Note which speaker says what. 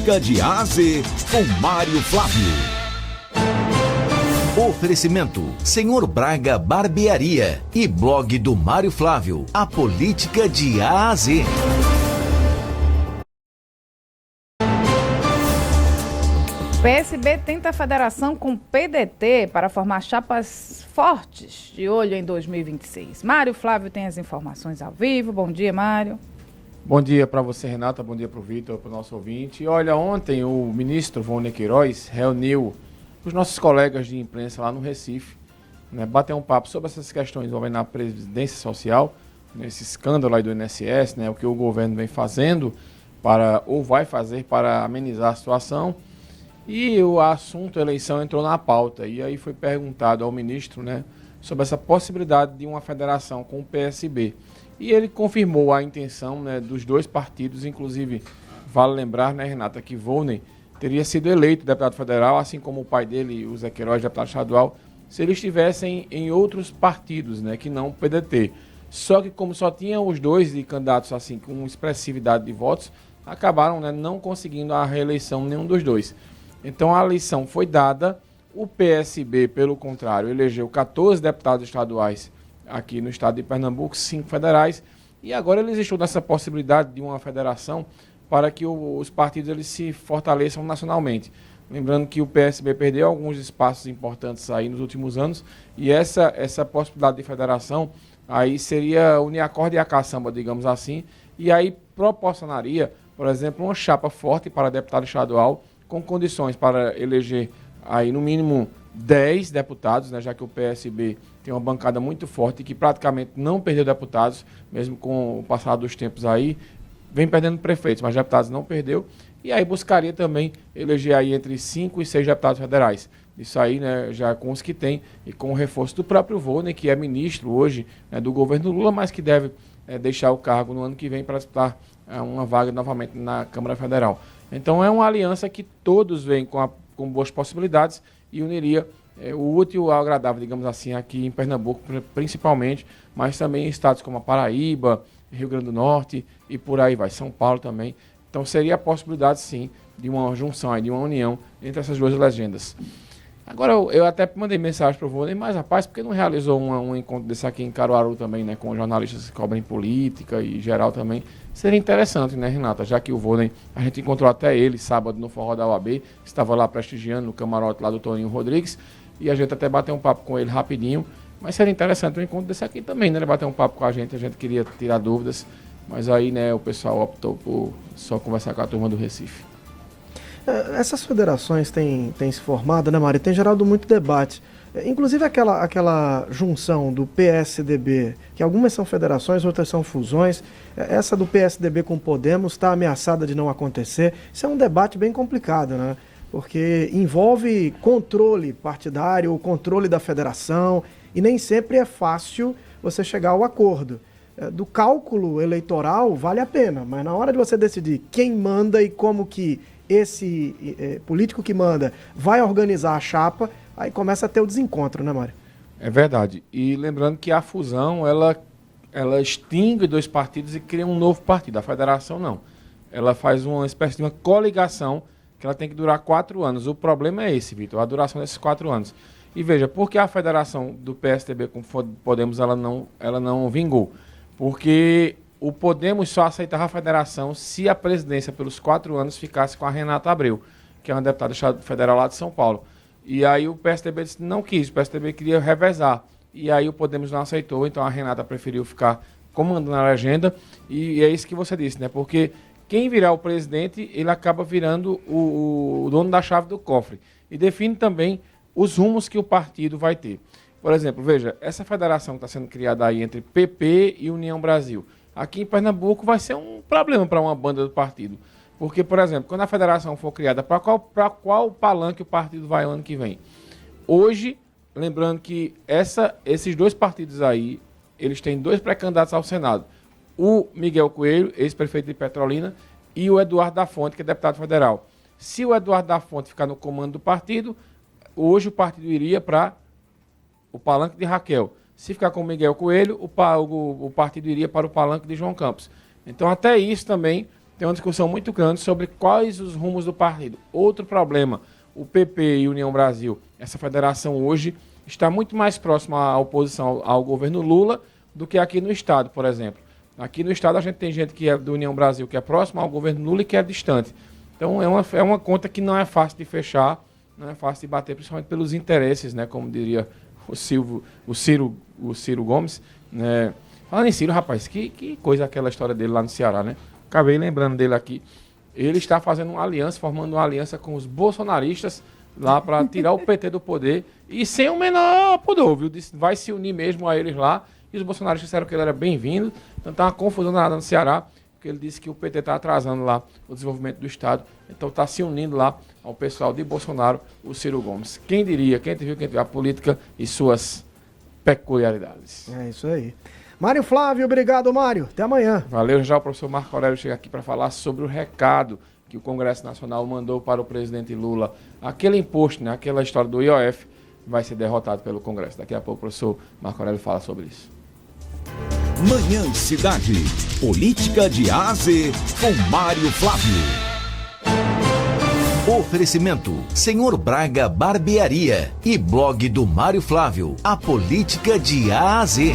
Speaker 1: política de A a Z, com Mário Flávio. Oferecimento, Senhor Braga Barbearia e blog do Mário Flávio, a política de A a Z.
Speaker 2: PSB tenta a federação com PDT para formar chapas fortes de olho em 2026. Mário Flávio tem as informações ao vivo. Bom dia, Mário.
Speaker 3: Bom dia para você, Renata. Bom dia para o Vitor, para o nosso ouvinte. Olha, ontem o ministro Wagner Queiroz reuniu os nossos colegas de imprensa lá no Recife, né, bater um papo sobre essas questões envolvendo a Previdência Social, nesse escândalo aí do INSS, né, o que o governo vem fazendo ou vai fazer para amenizar a situação. E o assunto eleição entrou na pauta, e aí foi perguntado ao ministro, né, sobre essa possibilidade de uma federação com o PSB. E ele confirmou a intenção, né, dos dois partidos, inclusive vale lembrar, né, Renata, que Wagner teria sido eleito deputado federal, assim como o pai dele, o Zé Queiroz, deputado estadual, se eles estivessem em outros partidos, né, que não o PDT. Só que como só tinha os dois de candidatos assim com expressividade de votos, acabaram, né, não conseguindo a reeleição nenhum dos dois. Então a eleição foi dada, o PSB, pelo contrário, elegeu 14 deputados estaduais aqui no estado de Pernambuco, 5 federais, e agora eles estudam essa possibilidade de uma federação para que os partidos eles se fortaleçam nacionalmente. Lembrando que o PSB perdeu alguns espaços importantes aí nos últimos anos, e essa possibilidade de federação aí seria unir a corda e a caçamba, digamos assim, e aí proporcionaria, por exemplo, uma chapa forte para deputado estadual, com condições para eleger aí no mínimo 10 deputados, né, já que o PSB tem uma bancada muito forte e que praticamente não perdeu deputados, mesmo com o passar dos tempos aí, vem perdendo prefeitos, mas deputados não perdeu, e aí buscaria também eleger aí entre 5 e 6 deputados federais. Isso aí, né, já com os que tem, e com o reforço do próprio Wagner, que é ministro hoje, né, do governo Lula, mas que deve deixar o cargo no ano que vem para disputar uma vaga novamente na Câmara Federal. Então é uma aliança que todos veem com boas possibilidades e uniria o útil ao agradável, digamos assim, aqui em Pernambuco principalmente, mas também em estados como a Paraíba, Rio Grande do Norte e por aí vai, São Paulo também. Então seria a possibilidade sim de uma junção, de uma união entre essas duas legendas. Agora eu até mandei mensagem para o Wagner, mas rapaz, por que não realizou um encontro desse aqui em Caruaru também, né, com jornalistas que cobrem política e geral também? Seria interessante, né, Renata? Já que o Wagner, a gente encontrou até ele sábado no Forró da UAB, estava lá prestigiando no camarote lá do Toninho Rodrigues, e a gente até bateu um papo com ele rapidinho, mas seria interessante um encontro desse aqui também, né? Ele bater um papo com a gente queria tirar dúvidas, mas aí, né, o pessoal optou por só conversar com a turma do Recife.
Speaker 4: Essas federações têm se formado, né, Mário? Tem gerado muito debate. Inclusive aquela junção do PSDB, que algumas são federações, outras são fusões. Essa do PSDB com o Podemos está ameaçada de não acontecer. Isso é um debate bem complicado, né? Porque envolve controle partidário, o controle da federação, e nem sempre é fácil você chegar ao acordo. Do cálculo eleitoral vale a pena, mas na hora de você decidir quem manda e como que esse político que manda vai organizar a chapa, aí começa a ter o desencontro, né, Mário?
Speaker 3: É verdade. E lembrando que a fusão, ela extingue dois partidos e cria um novo partido. A federação não. Ela faz uma espécie de uma coligação que ela tem que durar 4 anos. O problema é esse, Vitor, a duração desses 4 anos. E veja, por que a federação do PSDB com Podemos ela não vingou? Porque o Podemos só aceitava a federação se a presidência pelos 4 anos ficasse com a Renata Abreu, que é uma deputada federal lá de São Paulo. E aí o PSDB não quis, o PSDB queria revezar. E aí o Podemos não aceitou, então a Renata preferiu ficar comandando a legenda. E é isso que você disse, né? Porque quem virar o presidente, ele acaba virando o dono da chave do cofre. E define também os rumos que o partido vai ter. Por exemplo, veja, essa federação que está sendo criada aí entre PP e União Brasil, aqui em Pernambuco vai ser um problema para uma banda do partido. Porque, por exemplo, quando a federação for criada, para qual palanque o partido vai ano que vem? Hoje, lembrando que esses dois partidos aí, eles têm 2 pré-candidatos ao Senado. O Miguel Coelho, ex-prefeito de Petrolina, e o Eduardo da Fonte, que é deputado federal. Se o Eduardo da Fonte ficar no comando do partido, hoje o partido iria para o palanque de Raquel. Se ficar com o Miguel Coelho, o partido iria para o palanque de João Campos. Então, até isso também tem uma discussão muito grande sobre quais os rumos do partido. Outro problema, o PP e União Brasil, essa federação hoje está muito mais próxima à oposição ao governo Lula do que aqui no Estado, por exemplo. Aqui no Estado a gente tem gente que é do União Brasil, que é próxima ao governo Lula e que é distante. Então é uma conta que não é fácil de fechar, não é fácil de bater, principalmente pelos interesses, né, como diria o Ciro Gomes, né? Falando em Ciro, rapaz, que coisa aquela história dele lá no Ceará, né? Acabei lembrando dele aqui. Ele está fazendo uma aliança, formando uma aliança com os bolsonaristas lá para tirar o PT do poder e sem o menor pudor, viu? Vai se unir mesmo a eles lá. E os bolsonaristas disseram que ele era bem-vindo. Então tá uma confusão nada no Ceará, porque ele disse que o PT está atrasando lá o desenvolvimento do Estado. Então está se unindo lá ao pessoal de Bolsonaro, o Ciro Gomes. Quem diria, quem te viu a política e suas peculiaridades.
Speaker 4: É isso aí. Mário Flávio, obrigado, Mário. Até amanhã.
Speaker 3: Valeu, já o professor Marco Aurélio chega aqui para falar sobre o recado que o Congresso Nacional mandou para o presidente Lula. Aquele imposto, né, aquela história do IOF, vai ser derrotado pelo Congresso. Daqui a pouco o professor Marco Aurélio fala sobre isso.
Speaker 5: Manhã Cidade. Política de A a Z com Mário Flávio.
Speaker 1: Oferecimento: Senhor Braga Barbearia e blog do Mário Flávio. A política de A a Z.